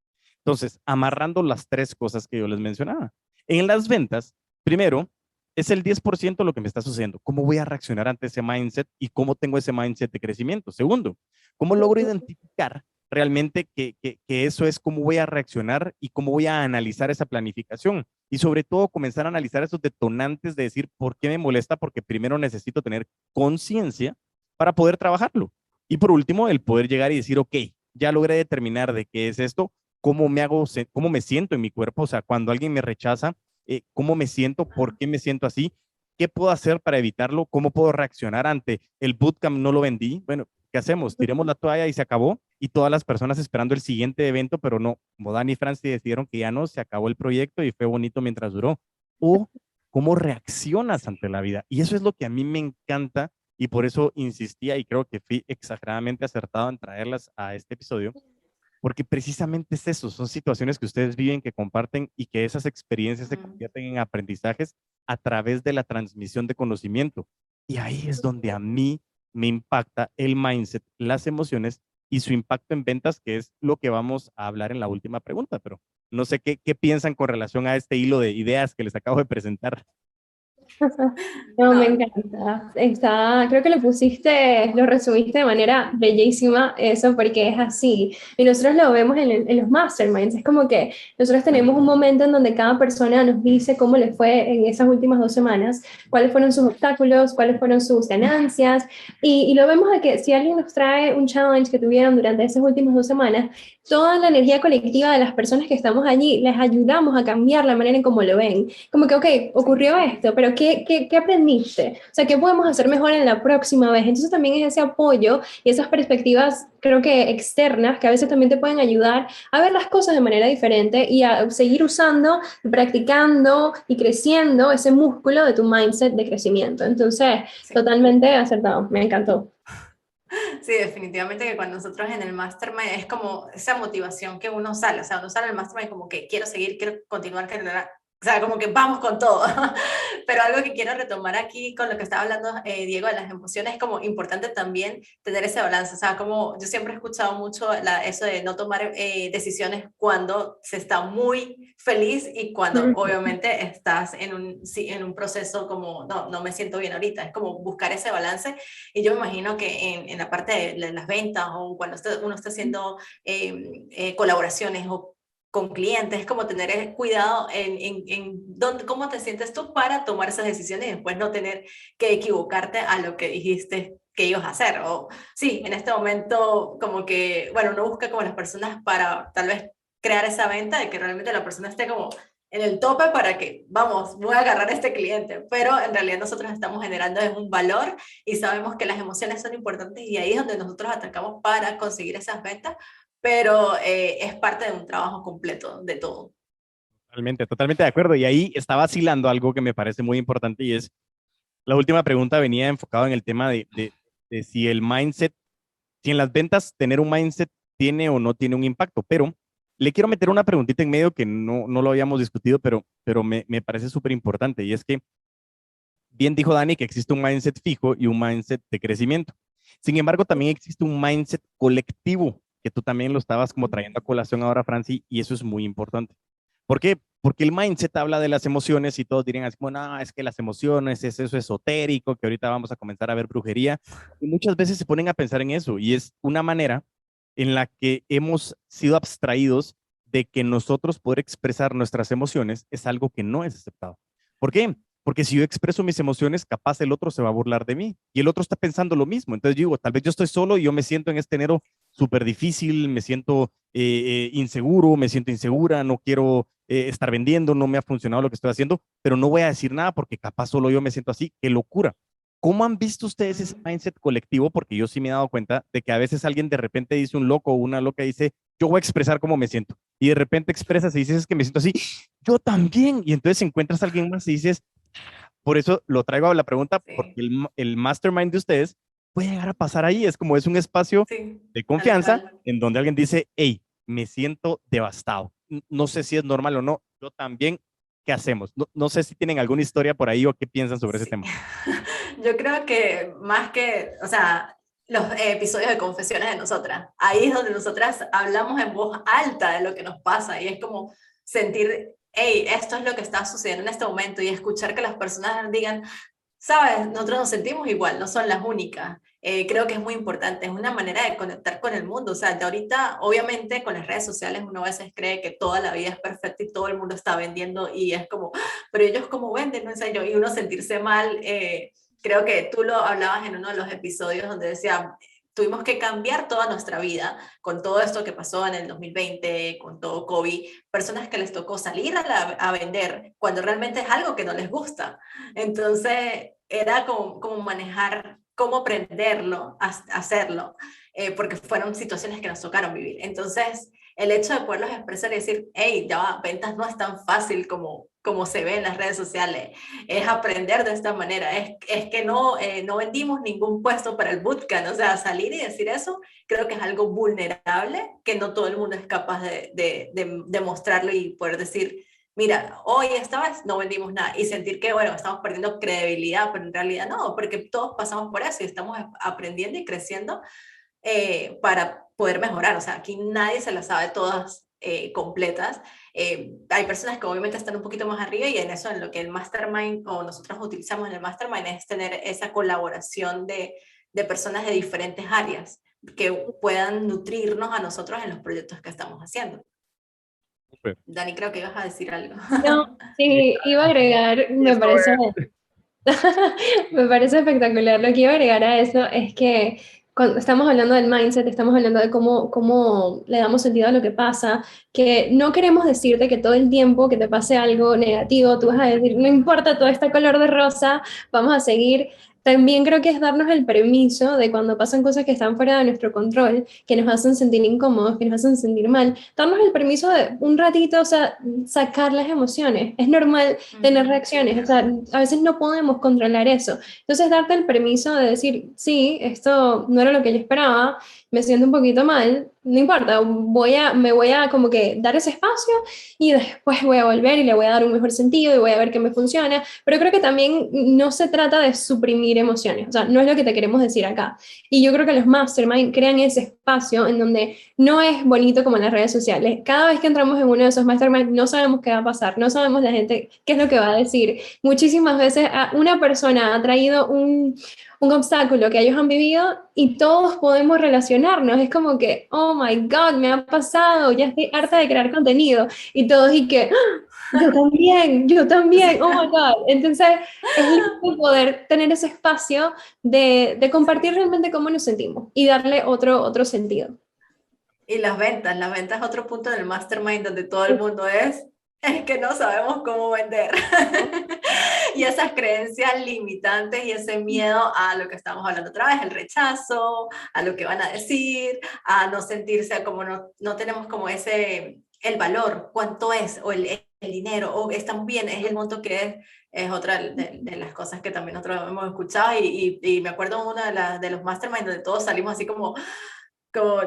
Entonces, amarrando las tres cosas que yo les mencionaba. En las ventas, primero, es el 10% lo que me está sucediendo. ¿Cómo voy a reaccionar ante ese mindset y cómo tengo ese mindset de crecimiento? Segundo, ¿cómo logro identificar realmente que eso es cómo voy a reaccionar y cómo voy a analizar esa planificación? Y sobre todo comenzar a analizar esos detonantes de decir, ¿por qué me molesta? Porque primero necesito tener conciencia para poder trabajarlo. Y por último, el poder llegar y decir, ok, ya logré determinar de qué es esto, cómo me hago, cómo me siento en mi cuerpo, o sea, cuando alguien me rechaza, cómo me siento, por qué me siento así, qué puedo hacer para evitarlo, cómo puedo reaccionar ante el bootcamp, no lo vendí, bueno, ¿qué hacemos? Tiremos la toalla y se acabó, y todas las personas esperando el siguiente evento, pero no, como Dani y Francis decidieron que ya no, se acabó el proyecto y fue bonito mientras duró. O cómo reaccionas ante la vida. Y eso es lo que a mí me encanta y por eso insistía y creo que fui exageradamente acertado en traerlas a este episodio, porque precisamente es eso, son situaciones que ustedes viven, que comparten y que esas experiencias se convierten en aprendizajes a través de la transmisión de conocimiento. Y ahí es donde a mí me impacta el mindset, las emociones y su impacto en ventas, que es lo que vamos a hablar en la última pregunta, pero no sé qué piensan con relación a este hilo de ideas que les acabo de presentar. No, me No, encanta. Creo que lo resumiste de manera bellísima, eso, porque es así. Y nosotros lo vemos en los masterminds. Es como que nosotros tenemos un momento en donde cada persona nos dice cómo le fue en esas últimas 2 semanas, cuáles fueron sus obstáculos, cuáles fueron sus ganancias. Y lo vemos de que si alguien nos trae un challenge que tuvieron durante esas últimas 2 semanas, toda la energía colectiva de las personas que estamos allí les ayudamos a cambiar la manera en cómo lo ven. Como que, ok, ocurrió esto, pero ¿qué aprendiste? O sea, ¿qué podemos hacer mejor en la próxima vez? Entonces también es ese apoyo y esas perspectivas, creo que externas, que a veces también te pueden ayudar a ver las cosas de manera diferente y a seguir usando, practicando y creciendo ese músculo de tu mindset de crecimiento. Entonces, sí. totalmente acertado, me encantó. Sí, definitivamente que cuando nosotros en el mastermind es como esa motivación que uno sale, o sea, uno sale del mastermind como que quiero seguir, quiero continuar, o sea, como que vamos con todo. Pero algo que quiero retomar aquí con lo que estaba hablando Diego de las emociones, es como importante también tener ese balance, o sea, como yo siempre he escuchado mucho eso de no tomar decisiones cuando se está muy feliz y cuando obviamente estás sí, en un proceso como, no me siento bien ahorita, es como buscar ese balance. Y yo me imagino que en la parte de las ventas o cuando uno está haciendo colaboraciones o con clientes, es como tener cuidado en dónde, cómo te sientes tú para tomar esas decisiones y después no tener que equivocarte a lo que dijiste que ibas a hacer. O sí, en este momento como que, bueno, uno busca como las personas para tal vez crear esa venta de que realmente la persona esté como en el tope para que, vamos, voy a agarrar a este cliente, pero en realidad nosotros estamos generando un valor y sabemos que las emociones son importantes y ahí es donde nosotros atacamos para conseguir esas ventas, pero es parte de un trabajo completo de todo. Totalmente, totalmente de acuerdo. Y ahí está vacilando algo que me parece muy importante y es, la última pregunta venía enfocado en el tema de si el mindset, si en las ventas tener un mindset tiene o no tiene un impacto, pero le quiero meter una preguntita en medio que no lo habíamos discutido, pero me parece súper importante y es que bien dijo Dani que existe un mindset fijo y un mindset de crecimiento. Sin embargo, también existe un mindset colectivo, que tú también lo estabas como trayendo a colación ahora, Franci, y eso es muy importante. ¿Por qué? Porque el mindset habla de las emociones y todos dirían así como, no, es que las emociones es eso esotérico, que ahorita vamos a comenzar a ver brujería. Y muchas veces se ponen a pensar en eso y es una manera en la que hemos sido abstraídos de que nosotros poder expresar nuestras emociones es algo que no es aceptado. ¿Por qué? Porque si yo expreso mis emociones, capaz el otro se va a burlar de mí y el otro está pensando lo mismo. Entonces yo digo, tal vez yo estoy solo y yo me siento en este enero súper difícil, me siento inseguro, me siento insegura, no quiero estar vendiendo, no me ha funcionado lo que estoy haciendo, pero no voy a decir nada porque capaz solo yo me siento así. ¡Qué locura! ¿Cómo han visto ustedes ese mindset colectivo? Porque yo sí me he dado cuenta de que a veces alguien de repente dice, un loco o una loca dice, yo voy a expresar cómo me siento. Y de repente expresas y dices, es que me siento así, yo también. Y entonces encuentras a alguien más y dices, por eso lo traigo a la pregunta, porque Sí, el mastermind de ustedes puede llegar a pasar ahí. Es como es un espacio sí, de tal confianza cual. en donde alguien dice, hey, me siento devastado. No sé si es normal o no, yo también, ¿qué hacemos? No sé si tienen alguna historia por ahí o qué piensan sobre ese Sí. tema. Yo creo que más que, o sea, los episodios de confesiones de nosotras, ahí es donde nosotras hablamos en voz alta de lo que nos pasa y es como sentir, hey, esto es lo que está sucediendo en este momento y escuchar que las personas digan, sabes, nosotros nos sentimos igual, no son las únicas. Creo que es muy importante, es una manera de conectar con el mundo. O sea, de ahorita, obviamente, con las redes sociales uno a veces cree que toda la vida es perfecta y todo el mundo está vendiendo y es como, "Ah, pero ellos cómo venden, no sé yo", y uno sentirse mal. Creo que tú lo hablabas en uno de los episodios donde decía, tuvimos que cambiar toda nuestra vida con todo esto que pasó en el 2020, con todo COVID, personas que les tocó salir a vender cuando realmente es algo que no les gusta. Entonces, era como manejar, cómo aprenderlo, hacerlo, porque fueron situaciones que nos tocaron vivir. Entonces, el hecho de poderlos expresar y decir, hey, ya va, ventas no es tan fácil como se ve en las redes sociales, es aprender de esta manera, es que no vendimos ningún puesto para el bootcamp, o sea, salir y decir eso, creo que es algo vulnerable, que no todo el mundo es capaz de mostrarlo y poder decir, mira, hoy esta vez no vendimos nada y sentir que, bueno, estamos perdiendo credibilidad, pero en realidad no, porque todos pasamos por eso y estamos aprendiendo y creciendo para poder mejorar. O sea, aquí nadie se las sabe todas completas. Hay personas que obviamente están un poquito más arriba y en eso, en lo que el mastermind o nosotros utilizamos en el mastermind es tener esa colaboración de personas de diferentes áreas que puedan nutrirnos a nosotros en los proyectos que estamos haciendo. Súper. Dani, creo que ibas a decir algo. No, Sí, sí, iba a agregar, me esto parece, es- me parece espectacular. Lo que iba a agregar a eso es que cuando estamos hablando del mindset, estamos hablando de cómo le damos sentido a lo que pasa, que no queremos decirte que todo el tiempo que te pase algo negativo, tú vas a decir, no importa, todo está color de rosa, vamos a seguir. También creo que es darnos el permiso de cuando pasan cosas que están fuera de nuestro control, que nos hacen sentir incómodos, que nos hacen sentir mal, darnos el permiso de un ratito, o sea, sacar las emociones. Es normal tener reacciones, o sea, a veces no podemos controlar eso. Entonces, darte el permiso de decir, sí, esto no era lo que yo esperaba, me siento un poquito mal, no importa, me voy a como que dar ese espacio y después voy a volver y le voy a dar un mejor sentido y voy a ver qué me funciona, pero creo que también no se trata de suprimir emociones, o sea, no es lo que te queremos decir acá. Y yo creo que los mastermind crean ese espacio en donde no es bonito como en las redes sociales. Cada vez que entramos en uno de esos mastermind no sabemos qué va a pasar, no sabemos la gente qué es lo que va a decir. Muchísimas veces una persona ha traído un obstáculo que ellos han vivido y todos podemos relacionarnos. Es como que, oh my God, me ha pasado, ya estoy harta de crear contenido. Y todos y que, "Ah, yo también, oh my God". Entonces, es lindo poder tener ese espacio de compartir realmente cómo nos sentimos y darle otro sentido. Y las ventas es otro punto del mastermind donde todo el mundo es que no sabemos cómo vender. Y esas creencias limitantes y ese miedo a lo que estamos hablando otra vez, el rechazo, a lo que van a decir, a no sentirse como no tenemos como el valor, cuánto es, o el dinero, o estamos bien, es el monto que es otra de las cosas que también nosotros hemos escuchado y me acuerdo uno de los mastermind donde todos salimos así como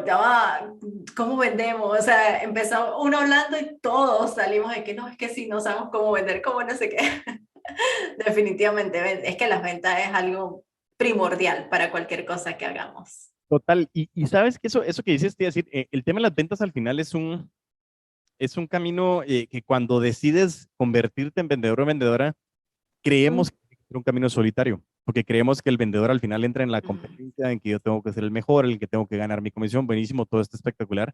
ya va, ¿cómo vendemos? O sea, empezó uno hablando y todos salimos de que no, es que sí, no sabemos cómo vender, cómo no sé qué. Definitivamente, es que las ventas es algo primordial para cualquier cosa que hagamos. Total, y sabes que eso que dices, te iba a decir, el tema de las ventas al final es un camino que cuando decides convertirte en vendedor o vendedora, Mm. creemos que es un camino solitario, porque creemos que el vendedor al final entra en la Ujú. competencia, en que yo tengo que ser el mejor, el que tengo que ganar mi comisión, buenísimo, todo esto espectacular,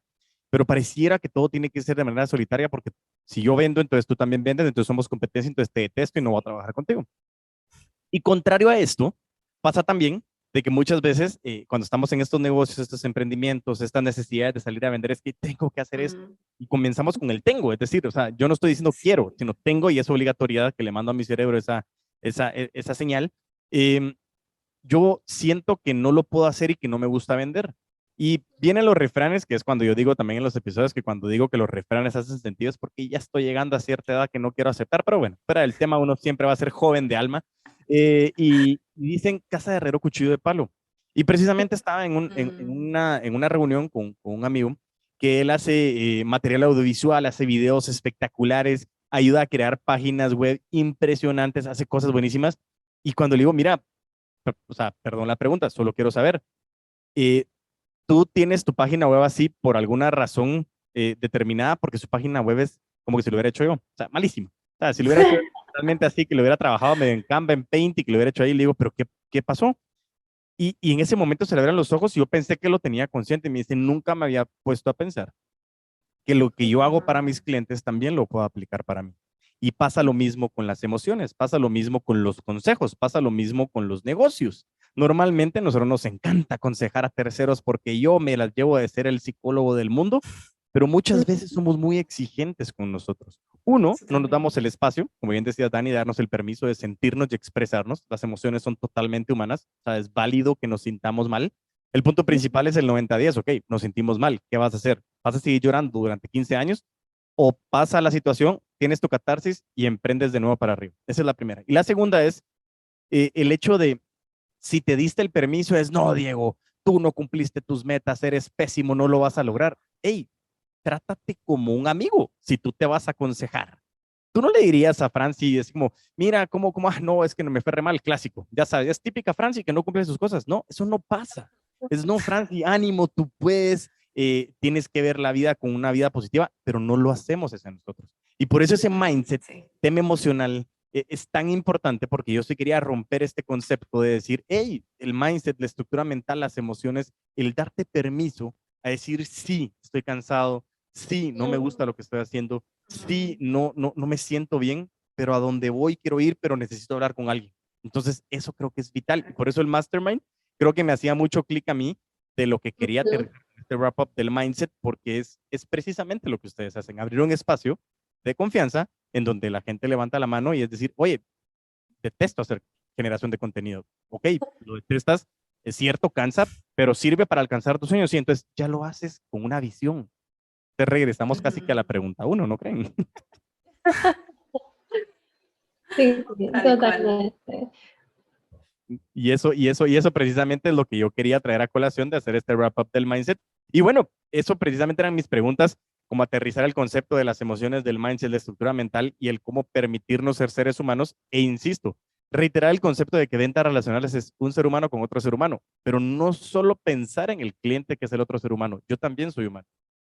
pero pareciera que todo tiene que ser de manera solitaria, porque si yo vendo, entonces tú también vendes, entonces somos competencia, entonces te detesto y no voy a trabajar contigo. Y contrario a esto, pasa también de que muchas veces cuando estamos en estos negocios, estos emprendimientos, estas necesidades de salir a vender, es que tengo que hacer esto. Ujú. Y comenzamos con el tengo, es decir, o sea, yo no estoy diciendo quiero, sino tengo y es obligatoriedad que le mando a mi cerebro esa señal. Eh, yo siento que no lo puedo hacer y que no me gusta vender. Y vienen los refranes, que es cuando yo digo también en los episodios que cuando digo que los refranes hacen sentido es porque ya estoy llegando a cierta edad que no quiero aceptar, pero bueno, fuera del tema, uno siempre va a ser joven de alma. Y dicen casa de herrero, cuchillo de palo. Y precisamente estaba en Mm. una reunión con un amigo que él hace material audiovisual, hace videos espectaculares, ayuda a crear páginas web impresionantes, hace cosas buenísimas. Y cuando le digo, mira, o sea, perdón la pregunta, solo quiero saber, eh, ¿tú tienes tu página web así por alguna razón determinada? Porque su página web es como que si lo hubiera hecho yo, o sea, malísimo. O sea, si lo hubiera hecho realmente así, que lo hubiera trabajado medio en Canva, en Paint y que lo hubiera hecho ahí, le digo, pero ¿qué pasó? Y en ese momento se le abren los ojos y yo pensé que lo tenía consciente. Y me dice, nunca me había puesto a pensar que lo que yo hago para mis clientes también lo puedo aplicar para mí. Y pasa lo mismo con las emociones, pasa lo mismo con los consejos, pasa lo mismo con los negocios. Normalmente a nosotros nos encanta aconsejar a terceros porque yo me las llevo de ser el psicólogo del mundo, pero muchas veces somos muy exigentes con nosotros. Uno, no nos damos el espacio, como bien decía Dani, de darnos el permiso de sentirnos y expresarnos. Las emociones son totalmente humanas, o sea, es válido que nos sintamos mal. El punto principal es el 90-10, ok, nos sentimos mal, ¿qué vas a hacer? ¿Vas a seguir llorando durante 15 años? ¿O pasa la situación, tienes tu catarsis y emprendes de nuevo para arriba? Esa es la primera. Y la segunda es el hecho de, si te diste el permiso, es, no, Diego, tú no cumpliste tus metas, eres pésimo, no lo vas a lograr. Hey, trátate como un amigo si tú te vas a aconsejar. Tú no le dirías a Franci, es como, mira, no, es que no me fue re mal, clásico. Ya sabes, es típica Franci que no cumple sus cosas. No, eso no pasa. Es no, Franci, ánimo, tú puedes, tienes que ver la vida con una vida positiva, pero no lo hacemos eso nosotros. Y por eso ese mindset, tema emocional, es tan importante porque yo sí quería romper este concepto de decir, hey, el mindset, la estructura mental, las emociones, el darte permiso a decir, sí, estoy cansado, sí, no me gusta lo que estoy haciendo, sí, no me siento bien, pero a donde voy quiero ir, pero necesito hablar con alguien. Entonces, eso creo que es vital. Y por eso el mastermind creo que me hacía mucho clic a mí de lo que quería tener este wrap-up del mindset, porque es precisamente lo que ustedes hacen, abrir un espacio de confianza en donde la gente levanta la mano y es decir, oye, detesto hacer generación de contenido. Ok, lo detestas, es cierto, cansa, pero sirve para alcanzar tus sueños y entonces ya lo haces con una visión. Entonces regresamos casi que a la pregunta uno, ¿no creen? Sí, sí, Tal cual. totalmente. Y eso precisamente es lo que yo quería traer a colación de hacer este wrap-up del mindset. Y bueno, eso precisamente eran mis preguntas, como aterrizar el concepto de las emociones del mindset, la estructura mental y el cómo permitirnos ser seres humanos. E insisto, reiterar el concepto de que ventas relacionales es un ser humano con otro ser humano, pero no solo pensar en el cliente que es el otro ser humano, yo también soy humano.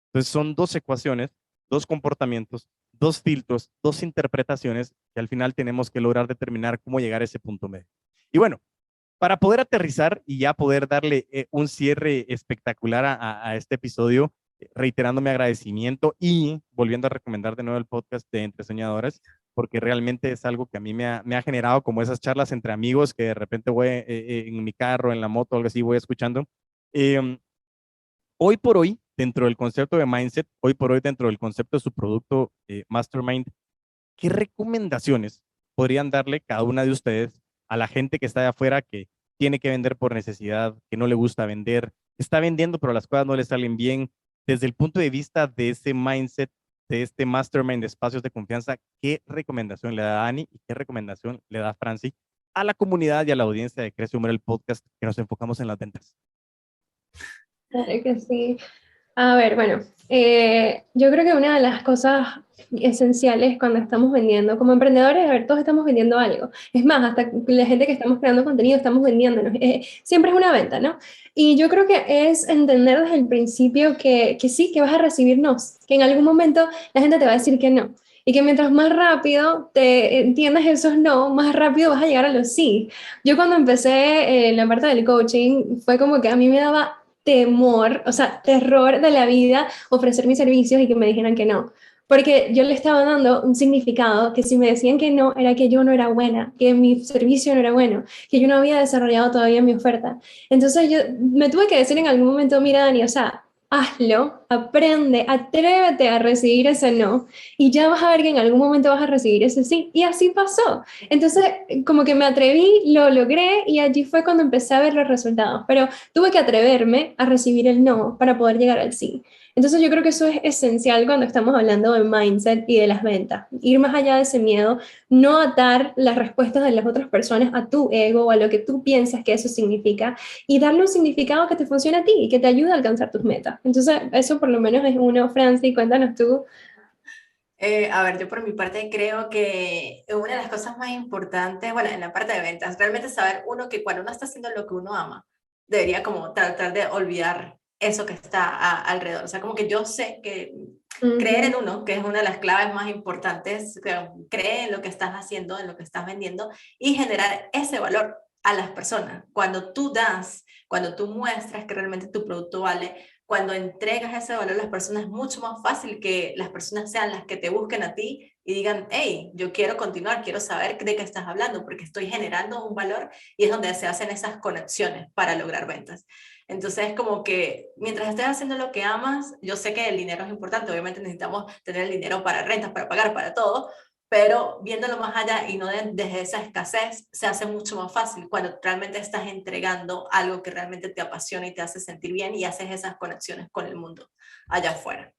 Entonces son dos ecuaciones, dos comportamientos, dos filtros, dos interpretaciones que al final tenemos que lograr determinar cómo llegar a ese punto medio. Y bueno, para poder aterrizar y ya poder darle un cierre espectacular a este episodio, reiterando mi agradecimiento y volviendo a recomendar de nuevo el podcast de Entre Soñadores, porque realmente es algo que a mí me ha generado como esas charlas entre amigos que de repente voy en mi carro, en la moto, algo así, voy escuchando. Eh, Hoy por hoy, dentro del concepto de mindset, hoy por hoy, dentro del concepto de su producto Mastermind, ¿qué recomendaciones podrían darle cada una de ustedes a la gente que está de afuera, que tiene que vender por necesidad, que no le gusta vender, está vendiendo pero las cosas no le salen bien? Desde el punto de vista de ese mindset, de este mastermind de espacios de confianza, ¿qué recomendación le da Dani y qué recomendación le da Franci a la comunidad y a la audiencia de Crece Humor, el podcast, que nos enfocamos en las ventas? Claro que sí. A ver, bueno, yo creo que una de las cosas esenciales cuando estamos vendiendo, como emprendedores, a ver, todos estamos vendiendo algo. Es más, hasta la gente que estamos creando contenido estamos vendiéndonos. Siempre es una venta, ¿no? Y yo creo que es entender desde el principio que sí, que vas a recibir no, que en algún momento la gente te va a decir que no. Y que mientras más rápido te entiendas esos no, más rápido vas a llegar a los sí. Yo cuando empecé en la parte del coaching, fue como que a mí me daba temor, o sea, terror de la vida ofrecer mis servicios y que me dijeran que no. Porque yo le estaba dando un significado que si me decían que no, era que yo no era buena, que mi servicio no era bueno, que yo no había desarrollado todavía mi oferta. Entonces yo me tuve que decir en algún momento, mira, Dani, o sea, hazlo, aprende, atrévete a recibir ese no y ya vas a ver que en algún momento vas a recibir ese sí. Y así pasó. Entonces, como que me atreví, lo logré y allí fue cuando empecé a ver los resultados. Pero tuve que atreverme a recibir el no para poder llegar al sí. Entonces yo creo que eso es esencial cuando estamos hablando de mindset y de las ventas. Ir más allá de ese miedo, no atar las respuestas de las otras personas a tu ego o a lo que tú piensas que eso significa y darle un significado que te funcione a ti y que te ayude a alcanzar tus metas. Entonces eso por lo menos es uno. Francis, cuéntanos tú. A ver, yo por mi parte creo que una de las cosas más importantes, bueno, en la parte de ventas, realmente saber uno que cuando uno está haciendo lo que uno ama, debería como tratar de olvidar eso que está alrededor. O sea, como que yo sé que creer en uno, que es una de las claves más importantes, que cree en lo que estás haciendo, en lo que estás vendiendo y generar ese valor a las personas. Cuando tú das, cuando tú muestras que realmente tu producto vale, cuando entregas ese valor a las personas, es mucho más fácil que las personas sean las que te busquen a ti y digan, hey, yo quiero continuar, quiero saber de qué estás hablando, porque estoy generando un valor y es donde se hacen esas conexiones para lograr ventas. Entonces, como que mientras estés haciendo lo que amas, yo sé que el dinero es importante, obviamente necesitamos tener el dinero para rentas, para pagar, para todo, pero viéndolo más allá y no desde esa escasez, se hace mucho más fácil cuando realmente estás entregando algo que realmente te apasiona y te hace sentir bien y haces esas conexiones con el mundo allá afuera.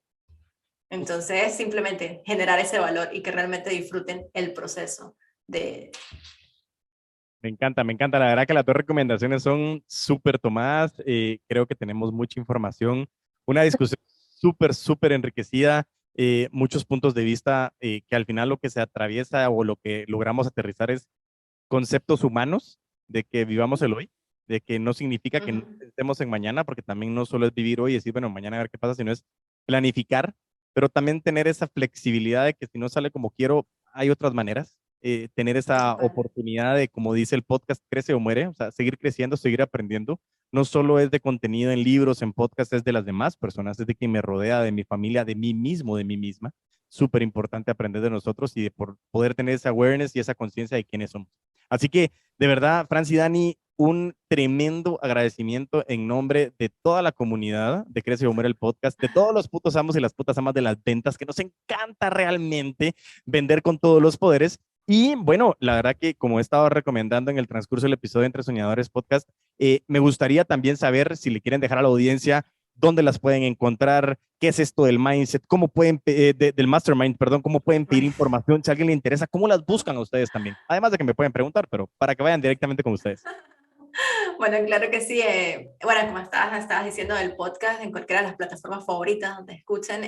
Entonces, simplemente generar ese valor y que realmente disfruten el proceso de... Me encanta, me encanta. La verdad que las dos recomendaciones son súper tomadas. Creo que tenemos mucha información, una discusión súper, súper enriquecida, muchos puntos de vista que al final lo que se atraviesa o lo que logramos aterrizar es conceptos humanos de que vivamos el hoy, de que no significa que no estemos en mañana, porque también no solo es vivir hoy y decir, bueno, mañana a ver qué pasa, sino es planificar, pero también tener esa flexibilidad de que si no sale como quiero, hay otras maneras. Tener esa oportunidad de, como dice el podcast, crece o muere, o sea, seguir creciendo, seguir aprendiendo. No solo es de contenido en libros, en podcast, es de las demás personas, es de quien me rodea, de mi familia, de mí mismo, de mí misma. Súper importante aprender de nosotros y de poder tener esa awareness y esa conciencia de quiénes somos. Así que, de verdad, Franci y Dani, un tremendo agradecimiento en nombre de toda la comunidad de Crece o Muere el podcast, de todos los putos amos y las putas amas de las ventas, que nos encanta realmente vender con todos los poderes. Y bueno, la verdad que como he estado recomendando en el transcurso del episodio Entre Soñadores Podcast, me gustaría también saber si le quieren dejar a la audiencia dónde las pueden encontrar, qué es esto del mindset, cómo pueden, del mastermind, perdón, cómo pueden pedir información, si a alguien le interesa, cómo las buscan a ustedes también. Además de que me pueden preguntar, pero para que vayan directamente con ustedes. Bueno, claro que sí. Bueno, como estabas diciendo del podcast, en cualquiera de las plataformas favoritas donde escuchen,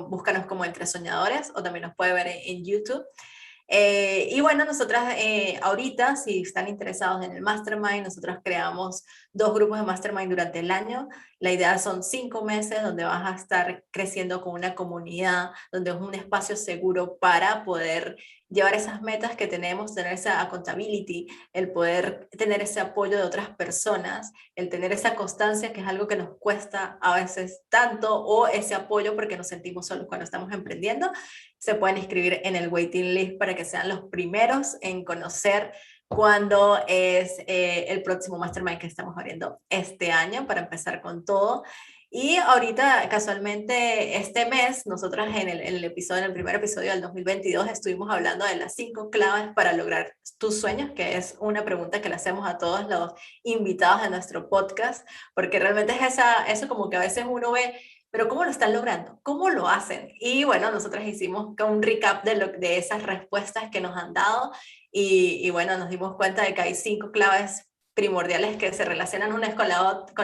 búscanos como Entre Soñadores o también nos puede ver en YouTube. Y bueno, nosotras ahorita, si están interesados en el Mastermind, nosotros creamos 2 grupos de Mastermind durante el año. La idea son 5 meses donde vas a estar creciendo con una comunidad, donde es un espacio seguro para poder llevar esas metas que tenemos, tener esa accountability, el poder tener ese apoyo de otras personas, el tener esa constancia, que es algo que nos cuesta a veces tanto, o ese apoyo porque nos sentimos solos cuando estamos emprendiendo. Se pueden inscribir en el waiting list para que sean los primeros en conocer cuándo es el próximo Mastermind que estamos abriendo este año para empezar con todo. Y ahorita, casualmente, este mes, nosotros en el primer episodio del 2022, estuvimos hablando de las 5 claves para lograr tus sueños, que es una pregunta que le hacemos a todos los invitados de nuestro podcast, porque realmente es eso como que a veces uno ve, pero ¿cómo lo están logrando? ¿Cómo lo hacen? Y bueno, nosotros hicimos un recap de esas respuestas que nos han dado y bueno, nos dimos cuenta de que hay 5 claves primordiales que se relacionan unas con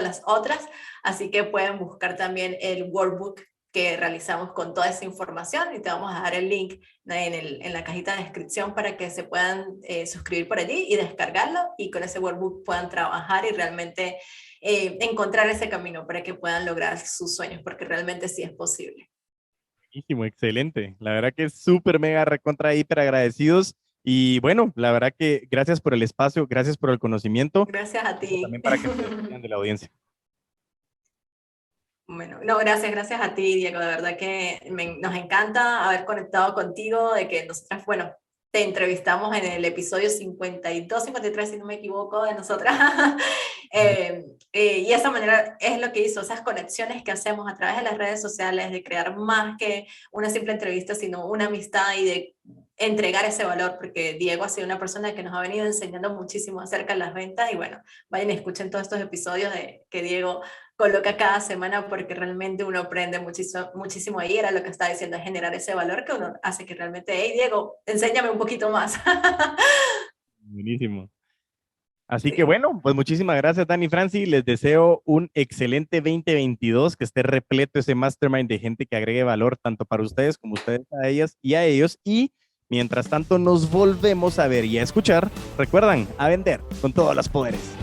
las otras, así que pueden buscar también el workbook que realizamos con toda esa información y te vamos a dar el link en la cajita de descripción para que se puedan suscribir por allí y descargarlo y con ese workbook puedan trabajar y realmente encontrar ese camino para que puedan lograr sus sueños, porque realmente sí es posible. Buenísimo, excelente. La verdad que es súper, mega, recontra, hiper agradecidos. Y bueno, la verdad que gracias por el espacio, gracias por el conocimiento. Gracias a ti. También para que se despidan de la audiencia. Bueno, no, gracias a ti, Diego. De verdad que nos encanta haber conectado contigo, de que nosotras, bueno, te entrevistamos en el episodio 52, 53, si no me equivoco, de nosotras. Y esa manera es lo que hizo, esas conexiones que hacemos a través de las redes sociales, de crear más que una simple entrevista, sino una amistad y de entregar ese valor, porque Diego ha sido una persona que nos ha venido enseñando muchísimo acerca de las ventas y bueno, vayan y escuchen todos estos episodios que Diego coloca cada semana porque realmente uno aprende muchísimo, muchísimo ahí, era lo que estaba diciendo, es generar ese valor que uno hace que realmente, hey Diego, enséñame un poquito más. Buenísimo. Así que Sí. bueno, pues muchísimas gracias, Dani Franci. Les deseo un excelente 2022, que esté repleto ese mastermind de gente que agregue valor tanto para ustedes como ustedes a ellas y a ellos. Y mientras tanto nos volvemos a ver y a escuchar. Recuerdan, a vender con todos los poderes.